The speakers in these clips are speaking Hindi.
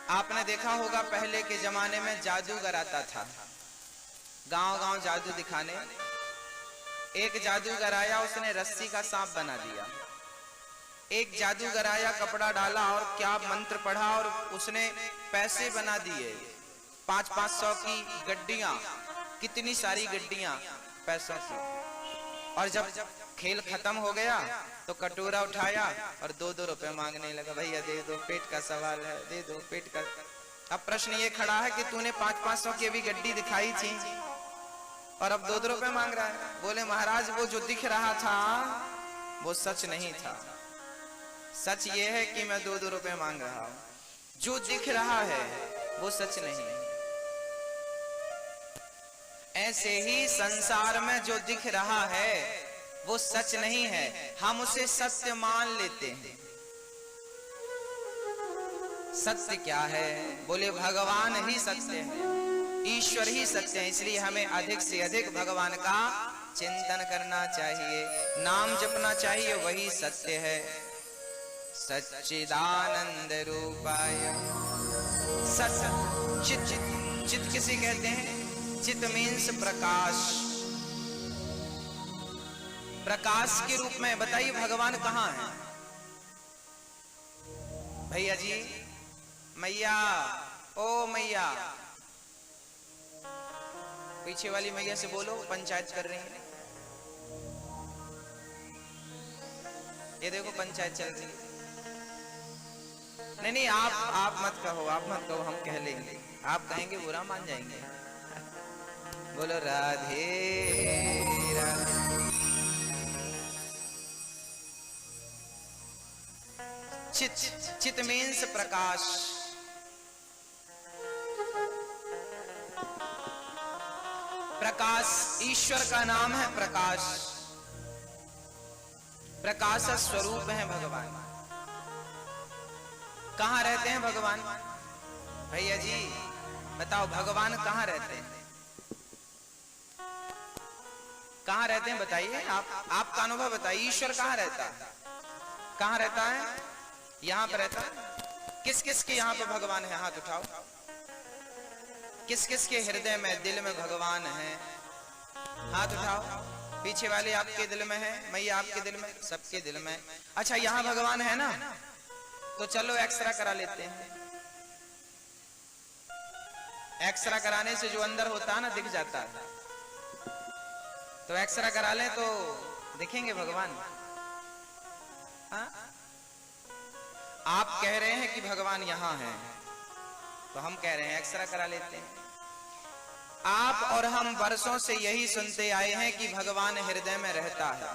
आपने देखा होगा पहले के जमाने में जादूगर आता था गांव गांव जादू दिखाने। एक जादूगर आया, उसने रस्सी का सांप बना दिया। एक जादूगर आया, कपड़ा डाला और क्या मंत्र पढ़ा और उसने पैसे बना दिए। 500 की गड्डियां, कितनी सारी गड्डियां पैसों की। और जब खेल खत्म हो गया तो कटोरा उठाया और 2-2 रुपए मांगने लगा, भैया दे दो, पेट का सवाल है, दे दो पेट का। अब प्रश्न ये खड़ा है कि तूने 500 की अभी गड्डी दिखाई थी और अब 2-2 रुपए मांग रहा है। बोले महाराज वो जो दिख रहा था वो सच नहीं था। सच ये है कि मैं 2-2 रुपए मांग रहा हूं। जो दिख रहा है वो सच नहीं है। ऐसे ही संसार में जो दिख रहा है वो सच नहीं है, हम उसे सत्य मान लेते हैं। सत्य क्या है? बोले भगवान ही सत्य है, ईश्वर ही सत्य है। इसलिए हमें अधिक से अधिक भगवान का चिंतन करना चाहिए, नाम जपना चाहिए, वही सत्य है। सच्चिदानंद रूपाय सत चित। चित किसे कहते हैं? चित मीन्स प्रकाश। प्रकाश के रूप में बताइए भगवान कहां है? भैया जी, मैया, ओ मैया, पीछे वाली मैया से बोलो, पंचायत कर रही है। ये देखो पंचायत चल रही है। नहीं, आप मत कहो, आप मत कहो, हम कह लेंगे। आप कहेंगे बुरा मान जाएंगे। बोलो राधे राधे। चित, चित मीन्स प्रकाश। प्रकाश, ईश्वर का नाम है प्रकाश। प्रकाश स्वरूप है भगवान। कहां रहते हैं भगवान? भैया जी बताओ, भगवान कहां रहते हैं? कहां रहते हैं बताइए, आपका अनुभव बताइए। ईश्वर कहां रहता है? कहां रहता है? यहां पर रहता है। किस किस के यहां पर भगवान है? हाथ उठाओ। किस किस के हृदय में, दिल में भगवान है? हाथ उठाओ। पीछे वाले आपके दिल में है, मैया आपके दिल में, सबके दिल में। अच्छा, यहां भगवान है ना, तो चलो एक्सरा करा लेते हैं। एक्सरा कराने से जो अंदर होता है ना दिख जाता है, तो एक्सरा करा लें तो दिखेंगे भगवान। हाँ? आप कह रहे हैं कि भगवान यहां है, तो हम कह रहे हैं एक्सरा करा लेते हैं। आप और हम वर्षों से यही सुनते आए हैं कि भगवान हृदय में रहता है।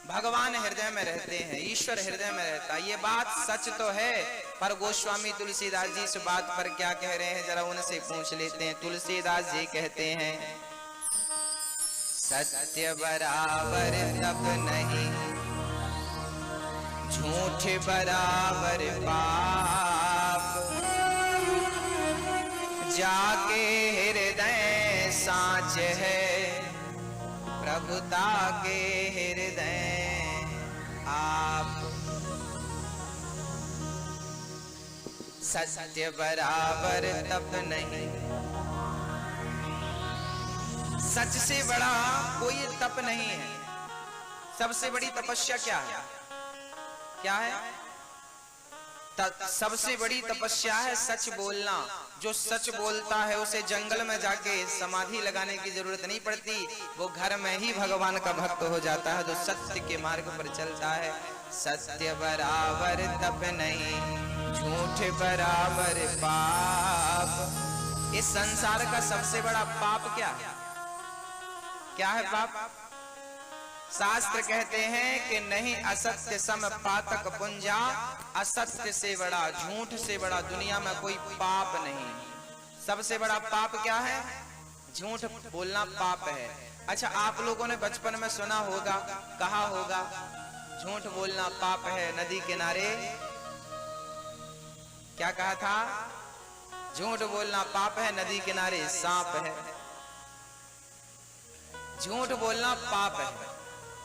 भगवान हृदय में रहते हैं, ईश्वर हृदय में रहता है। ये बात सच तो है, पर गोस्वामी तुलसीदास जी इस बात पर क्या कह रहे हैं जरा उनसे पूछ लेते हैं। तुलसीदास जी कहते हैं, सत्य बराबर तप नहीं, झूठ बराबर पाप, जाके हृदय साच है, प्रभुता के हृदय आप। सत्य बराबर तप नहीं, सच से बड़ा कोई तप नहीं है। सबसे बड़ी तपस्या क्या है? क्या है? सबसे बड़ी तपस्या है सच बोलना। जो सच बोलता है उसे जंगल में जाके समाधि लगाने की जरूरत नहीं पड़ती, वो घर में ही भगवान का भक्त हो जाता है, जो सत्य के मार्ग पर चलता है। सत्य बराबर तप नहीं, झूठ बराबर पाप। इस संसार का सबसे बड़ा पाप क्या है? क्या है पाप? शास्त्र कहते हैं कि नहीं असत्य सम पातक पुंजा, असत्य से बड़ा, झूठ से बड़ा दुनिया में कोई पाप नहीं। सबसे बड़ा पाप क्या है? झूठ बोलना पाप है। अच्छा, आप लोगों ने बचपन में सुना होगा, कहा होगा, झूठ बोलना पाप है। नदी किनारे क्या कहा था? झूठ बोलना पाप है, नदी किनारे सांप है। झूठ बोलना पाप है,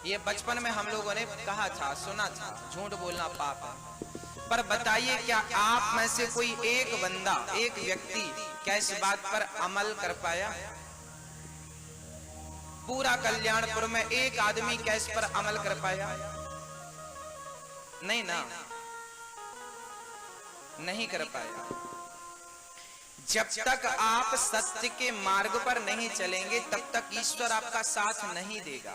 ये बचपन में हम लोगों ने कहा था, सुना था, झूठ बोलना पाप है। पर बताइए क्या आप में से कोई एक बंदा, एक व्यक्ति क्या इस बात पर अमल कर पाया? पूरा कल्याणपुर में एक आदमी क्या इस पर अमल कर पाया? नहीं ना, नहीं कर पाया। जब तक आप सत्य के मार्ग पर नहीं चलेंगे तब तक ईश्वर आपका साथ नहीं देगा।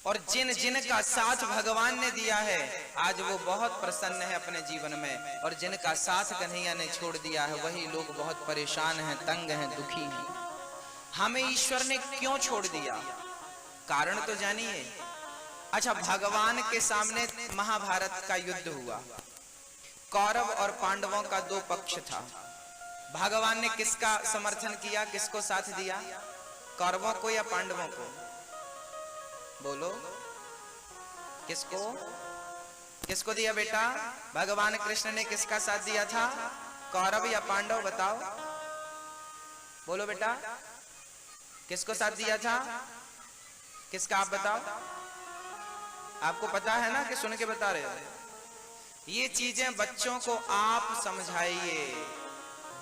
और जिन जिन का साथ भगवान ने दिया है आज वो बहुत प्रसन्न है अपने जीवन में, और जिनका साथ कन्हैया ने छोड़ दिया है वही लोग बहुत परेशान हैं, तंग हैं, दुखी हैं। हमें ईश्वर ने क्यों छोड़ दिया? कारण तो जानिए। अच्छा, भगवान के सामने महाभारत का युद्ध हुआ, कौरव और पांडवों का दो पक्ष था। भगवान ने किसका समर्थन किया, किसको साथ दिया? कौरवों को या पांडवों को? बोलो, किसको? किसको दिया बेटा? भगवान कृष्ण ने किसका साथ दिया था, कौरव या पांडव? बताओ, बोलो बेटा, किसको साथ दिया था? किसका? आप बताओ। आपको पता है ना कि सुन के बता रहे हो? ये चीजें बच्चों को आप समझाइए,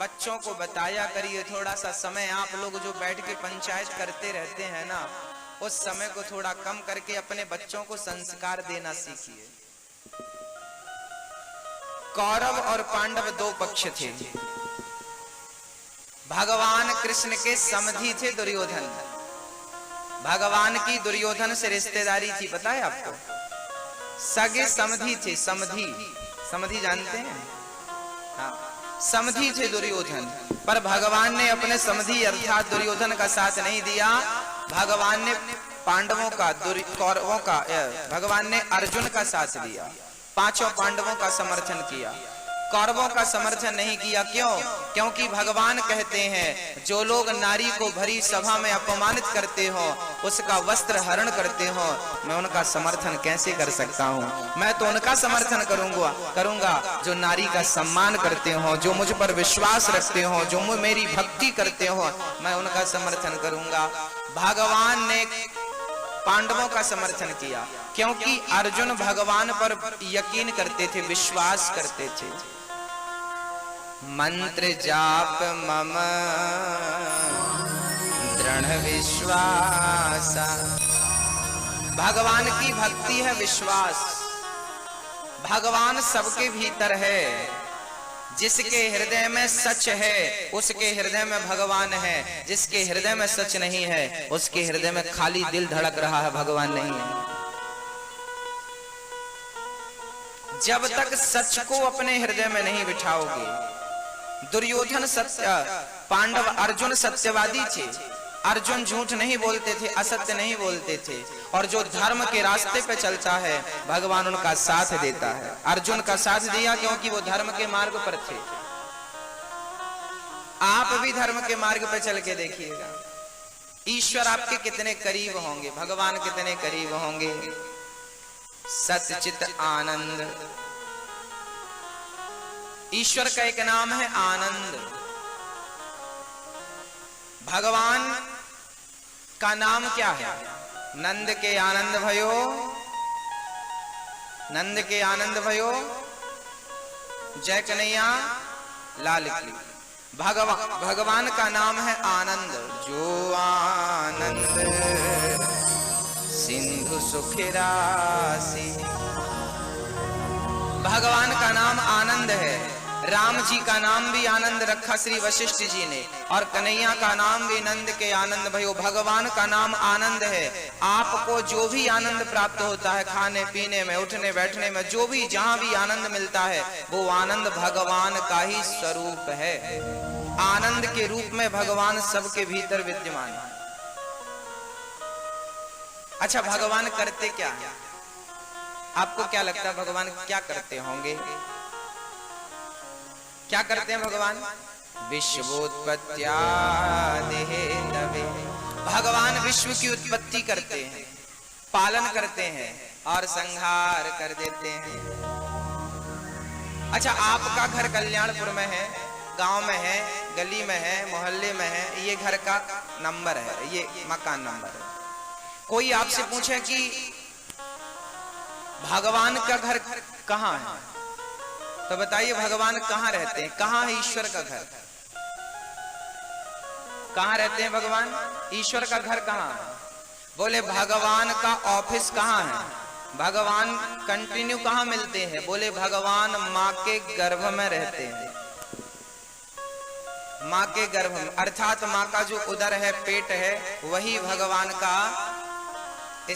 बच्चों को बताया करिए। थोड़ा सा समय आप लोग जो बैठ के पंचायत करते रहते हैं ना, उस समय को थोड़ा कम करके अपने बच्चों को संस्कार देना सीखिए। कौरव और पांडव दो पक्ष थे। भगवान कृष्ण के समधी थे दुर्योधन। भगवान की दुर्योधन से रिश्तेदारी थी, पता है आपको? सगे समधी थे। समधी, समधी जानते हैं? हाँ, समधी थे दुर्योधन। पर भगवान ने अपने समधी अर्थात दुर्योधन का साथ नहीं दिया। भगवान ने पांडवों का, कौरवों का, भगवान ने अर्जुन का साथ दिया। पांचों पांडवों का समर्थन किया, कौरवों का समर्थन नहीं किया। क्यों? क्योंकि भगवान कहते हैं जो लोग नारी को भरी सभा में अपमानित करते हो, उसका वस्त्र हरण करते हो, मैं उनका समर्थन कैसे कर सकता हूँ? मैं तो उनका समर्थन करूंगा जो नारी का सम्मान करते हो, जो मुझ पर विश्वास रखते हो, जो मेरी भक्ति करते हो, मैं उनका समर्थन करूंगा। भगवान ने पांडवों का समर्थन किया क्योंकि अर्जुन भगवान पर यकीन करते थे, विश्वास करते थे। मंत्र जाप मम दृढ़ विश्वास। भगवान की भक्ति है विश्वास। भगवान सबके भीतर है। जिसके हृदय में सच है उसके हृदय में भगवान है। जिसके हृदय में सच नहीं है उसके हृदय में खाली दिल धड़क रहा है, भगवान नहीं है। जब तक सच को अपने हृदय में नहीं बिठाओगे, दुर्योधन सत्य, पांडव, अर्जुन सत्यवादी थे। अर्जुन झूठ नहीं बोलते थे, असत्य नहीं बोलते थे, और जो धर्म के रास्ते पे चलता है भगवान उनका साथ देता है। अर्जुन का साथ दिया क्योंकि वो धर्म के मार्ग पर थे। आप भी धर्म के मार्ग पर चल के देखिएगा, ईश्वर आपके कितने करीब होंगे, भगवान कितने करीब होंगे। सच्चित आनंद, ईश्वर का एक नाम है आनंद। भगवान का नाम क्या है? नंद के आनंद भयो, नंद के आनंद भयो, जय कन्हैया लाल की। भगवान का नाम है आनंद। जो आनंद सिंधु सुख राशि, भगवान का नाम आनंद है। राम जी का नाम भी आनंद रखा श्री वशिष्ठ जी ने, और कन्हैया का नाम भी नंद के आनंद भयो। भगवान का नाम आनंद है। आपको जो भी आनंद प्राप्त होता है, खाने पीने में, उठने बैठने में, जो भी जहां भी आनंद मिलता है, वो आनंद भगवान का ही स्वरूप है। आनंद के रूप में भगवान सबके भीतर विद्यमान है। अच्छा, भगवान करते क्या है? आपको क्या लगता है भगवान क्या करते होंगे? क्या करते हैं भगवान? विश्वोत्पत्त्यादिहेतवे, भगवान विश्व की उत्पत्ति करते हैं, पालन करते हैं और संहार कर देते हैं। अच्छा, आपका घर कल्याणपुर में है, गांव में है, गली में है, मोहल्ले में है, ये घर का नंबर है, ये मकान नंबर है। कोई आपसे पूछे कि भगवान का घर कहाँ है, तो तो बताइए भगवान कहाँ रहते हैं? कहाँ है ईश्वर का घर? कहाँ रहते हैं भगवान? ईश्वर का घर कहाँ है? बोले भगवान का ऑफिस कहाँ है? भगवान कंटिन्यू कहाँ मिलते हैं? बोले भगवान माँ के गर्भ में रहते हैं। माँ के गर्भ में, अर्थात माँ का जो उदर है, पेट है, वही भगवान का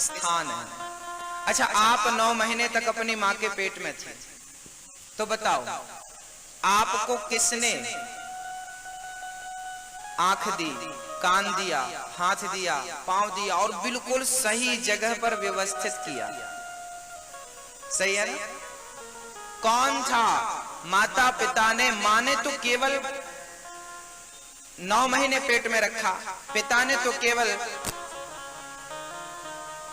स्थान है। अच्छा, आप 9 महीने तक अपनी माँ के पेट में थे, तो बताओ आपको किसने आंख दी, कान दिया, हाथ दिया, पांव दिया और बिल्कुल सही जगह पर व्यवस्थित किया? सही है ना? कौन था? माता पिता ने। माँ ने तो केवल 9 महीने पेट में रखा, पिता ने तो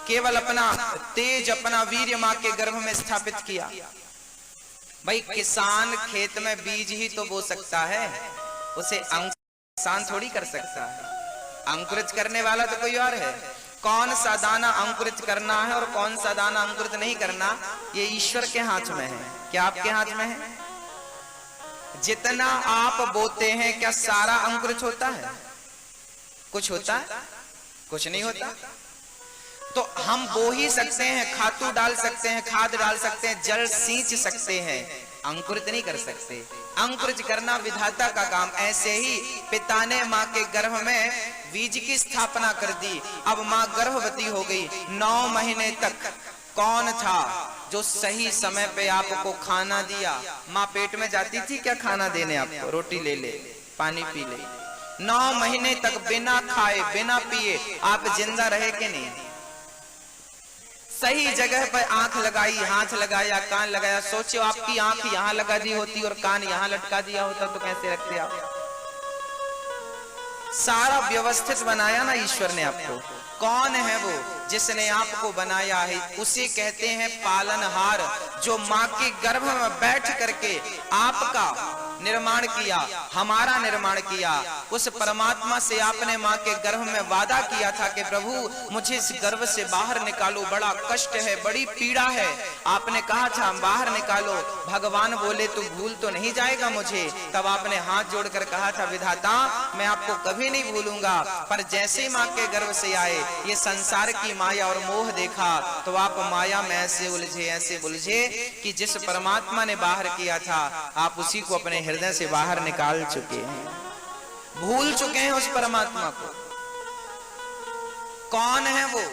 केवल अपना तेज, अपना वीर्य माँ के गर्भ में स्थापित किया। भाई किसान खेत में बीज ही तो बो सकता है, उसे किसान थोड़ी कर सकता है। अंकुरित करने वाला तो कोई और है। कौन सा दाना अंकुरित करना है और कौन सा दाना अंकुरित नहीं करना, ये ईश्वर के हाथ में है। क्या आपके हाथ में है? जितना आप बोते हैं क्या सारा अंकुरित होता है? कुछ होता है? कुछ नहीं होता। तो हम बो ही सकते हैं, खातू डाल सकते हैं, खाद डाल सकते हैं, जल सींच सकते हैं, अंकुरित नहीं कर सकते। अंकुरित करना विधाता का काम। ऐसे ही पिता ने माँ के गर्भ में बीज की स्थापना कर दी। अब माँ गर्भवती हो गई। 9 महीने तक कौन था जो सही समय पे आपको खाना दिया? माँ पेट में जाती थी क्या खाना देने आपको? रोटी ले ले, पानी पी ले। 9 महीने तक बिना खाए बिना पिए आप जिंदा रहे कि नहीं? सही जगह पर आंख लगाई, हाथ लगाया, कान लगाया। सोचो आपकी आंख यहां लगा दी होती और कान यहां लटका दिया होता तो कैसे रखते आप? सारा व्यवस्थित बनाया ना ईश्वर ने आपको। कौन है वो जिसने आपको बनाया है? उसे कहते हैं पालनहार, जो माँ के गर्भ में बैठ करके आपका निर्माण किया, हमारा निर्माण किया। उस परमात्मा से आपने माँ के गर्भ में वादा किया था कि प्रभु मुझे इस गर्भ से बाहर निकालो, बड़ा कष्ट है, बड़ी पीड़ा है। आपने कहा था बाहर निकालो। भगवान बोले तू भूल तो नहीं जाएगा मुझे? तब आपने हाथ जोड़कर कहा था विधाता मैं आपको कभी नहीं भूलूंगा। पर जैसे ही माँ के गर्भ से आए, ये संसार की माया और मोह देखा, तो आप माया में ऐसे उलझे कि जिस परमात्मा ने बाहर किया था आप उसी को अपने हृदय से बाहर निकाल चुके हैं, भूल चुके हैं उस परमात्मा को। कौन है वो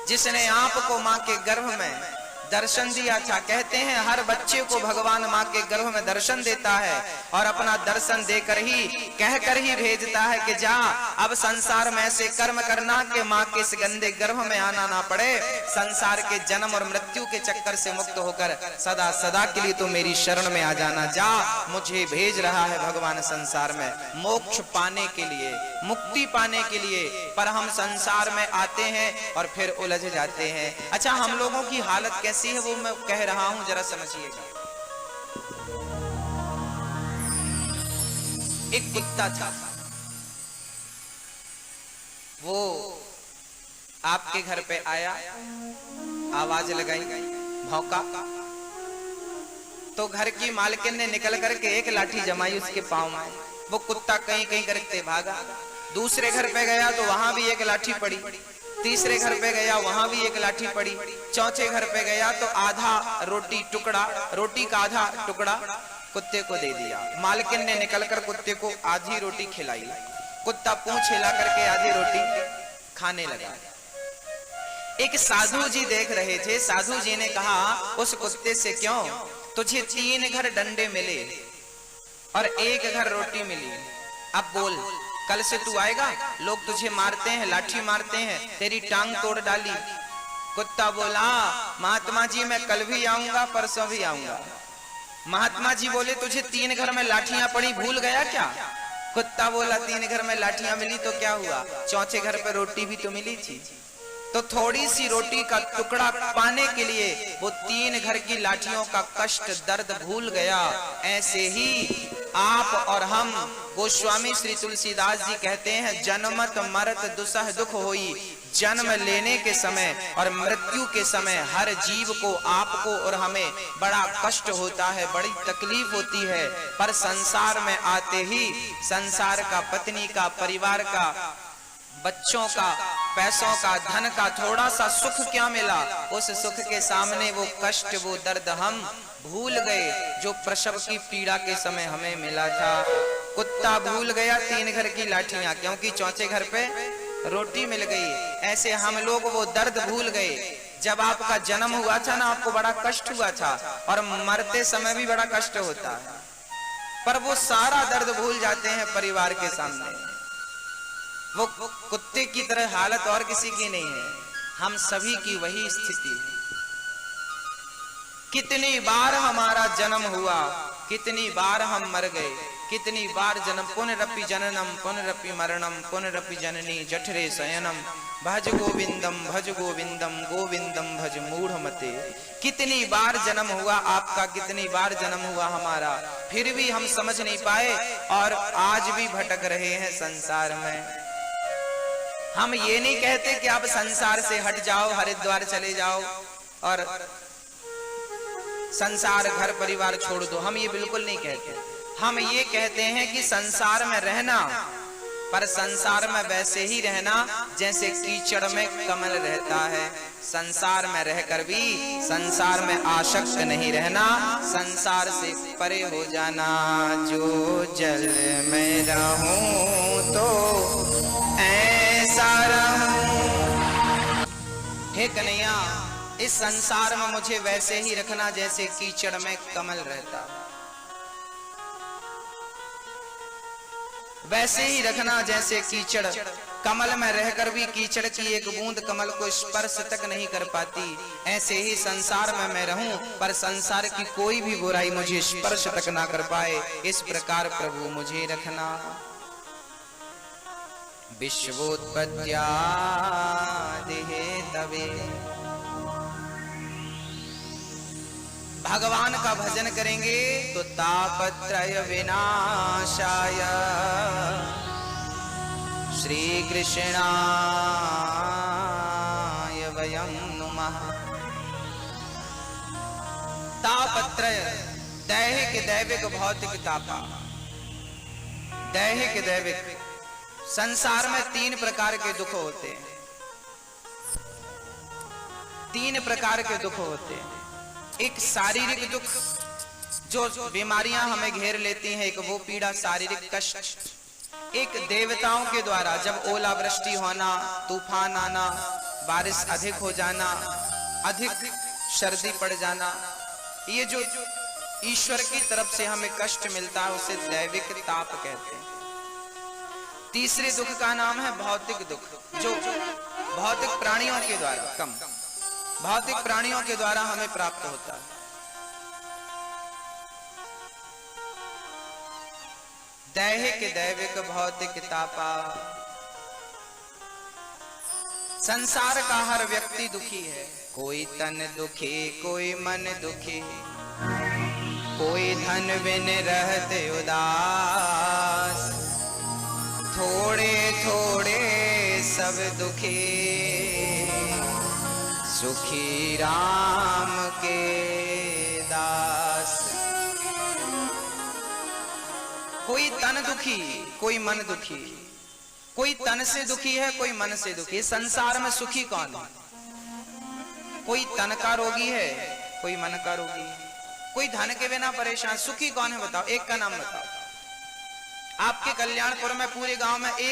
जिसने आपको माँ के गर्भ में दर्शन दिया था? कहते हैं हर बच्चे को भगवान माँ के गर्भ में दर्शन देता है और अपना दर्शन देकर ही, कहकर ही भेजता है कि जा अब संसार में ऐसे कर्म करना कि माँ के इस गंदे गर्भ में आना ना पड़े। संसार के जन्म और मृत्यु के चक्कर से मुक्त होकर सदा सदा के लिए तो मेरी शरण में आ जाना। जा, मुझे भेज रहा है भगवान संसार में मोक्ष पाने के लिए, मुक्ति पाने के लिए। पर हम संसार में आते हैं और फिर उलझ जाते हैं। अच्छा, हम लोगों की हालत कैसी है वो मैं कह रहा हूं, जरा समझिएगा। एक कुत्ता था, वो आपके घर पे आया, आवाज लगाई, भौंका, तो घर की मालकिन ने निकल करके एक लाठी जमाई उसके पांव में। वो कुत्ता कहीं कहीं करके भागा। दूसरे घर पे गया तो वहां भी एक लाठी पड़ी। तीसरे घर पे गया, वहां भी एक लाठी पड़ी। चौथे घर पे गया तो आधा रोटी का आधा टुकड़ा कुत्ते को दे दिया। मालकिन ने निकलकर कुत्ते को आधी रोटी खिलाई। कुत्ता पूंछ हिला करके आधी रोटी खाने लगा। एक साधु जी देख रहे थे। साधु जी ने कहा उस कुत्ते से, क्यों, तुझे 3 घर डंडे मिले और 1 घर रोटी मिली, अब बोल कल से तू आएगा? लोग तुझे मारते हैं, लाठी मारते हैं, तेरी टांग तोड़ डाली। कुत्ता बोला महात्मा जी मैं कल भी आऊंगा, परसों भी आऊंगा। महात्मा जी बोले तुझे 3 घर में लाठियां पड़ी, भूल गया क्या? कुत्ता बोला 3 घर में लाठियां मिली तो क्या हुआ, चौथे घर पे रोटी भी तो मिली थी। तो थोड़ी सी रोटी का टुकड़ा पाने के लिए वो 3 घर की लाठियों का कष्ट दर्द भूल गया। ऐसे ही आप और हम, गोस्वामी श्री तुलसीदास जी कहते हैं जन्मत मरत दुसह दुख होई, जन्म लेने के समय और मृत्यु के समय हर जीव को, आपको और हमें बड़ा कष्ट होता है, बड़ी तकलीफ होती है। पर संसार में आते ही संसार का, पत्नी का, परिवार का, बच्चों का, पैसों का, धन का थोड़ा सा सुख क्या मिला, उस सुख के सामने वो कष्ट, वो दर्द हम भूल गए जो प्रसव की पीड़ा के समय हमें मिला था। कुत्ता भूल गया 3 घर की लाठियां, क्योंकि चौथे घर पे रोटी मिल गई। ऐसे हम लोग वो दर्द भूल गए। जब आपका जन्म हुआ था ना, आपको बड़ा कष्ट हुआ था, और मरते समय भी बड़ा कष्ट होता है, पर वो सारा दर्द भूल जाते हैं परिवार के सामने। वो कुत्ते की तरह हालत और किसी की नहीं है, हम सभी की वही स्थिति है। कितनी बार हमारा जन्म हुआ, कितनी बार हम मर गए, कितनी बार जन्म, पुनरपि जननम पुनरपि मरणम पुनरपि जननी जठरे शयनम भज गोविंदम गोविंदम भज मूढ़मते। कितनी बार जन्म हुआ आपका, कितनी बार जन्म हुआ हमारा, फिर भी हम समझ नहीं पाए और आज भी भटक रहे हैं संसार में। हम ये नहीं कहते कि आप संसार से हट जाओ, हरिद्वार चले जाओ और संसार, घर परिवार छोड़ दो, हम ये बिल्कुल नहीं कहते। हम ये कहते हैं कि संसार में रहना, पर संसार में वैसे ही रहना जैसे कीचड़ में कमल रहता है। संसार में रहकर भी संसार में आसक्त नहीं रहना, संसार से परे हो जाना। जो जल में रहूं तो ऐसा रहूं, हे कन्हैया इस संसार में मुझे वैसे ही रखना जैसे कीचड़ में कमल रहता है, वैसे ही रखना जैसे कीचड़ कमल में रहकर भी कीचड़ की एक बूंद कमल को स्पर्श तक नहीं कर पाती, ऐसे ही संसार में मैं रहूं पर संसार की कोई भी बुराई मुझे स्पर्श तक ना कर पाए, इस प्रकार प्रभु मुझे रखना। विश्वोत्पत्त्यादिहेतवे तवे, भगवान का भजन करेंगे तो तापत्रय विनाशाय श्री कृष्णाय वयं नुमः। तापत्रय, दैहिक दैविक भौतिक तापा, दैहिक दैविक। संसार में 3 प्रकार के दुख होते हैं, 3 प्रकार के दुख होते हैं। एक शारीरिक दुख, जो बीमारियां हमें घेर लेती हैं, एक वो पीड़ा शारीरिक कष्ट। एक देवताओं के द्वारा जब ओलावृष्टि होना, तूफान आना, बारिश अधिक हो जाना, अधिक सर्दी पड़ जाना, ये जो ईश्वर की तरफ से हमें कष्ट मिलता है उसे दैविक ताप कहते हैं। तीसरे दुख का नाम है भौतिक दुख, जो भौतिक प्राणियों के द्वारा, भौतिक प्राणियों के द्वारा हमें प्राप्त होता है। दैहिक दैविक भौतिक तापा। संसार का हर व्यक्ति दुखी है, कोई तन दुखी, कोई मन दुखी, कोई धन बिन रहते उदास, थोड़े थोड़े सब दुखी, सुखी राम के दास। कोई तन दुखी, कोई मन दुखी, कोई तन से दुखी है, कोई मन से दुखी है। संसार में सुखी कौन है? कोई तन का रोगी है, कोई मन का रोगी है, कोई धन के बिना परेशान। सुखी कौन है बताओ, एक का नाम बताओ। आपके कल्याणपुर में पूरे गांव में एक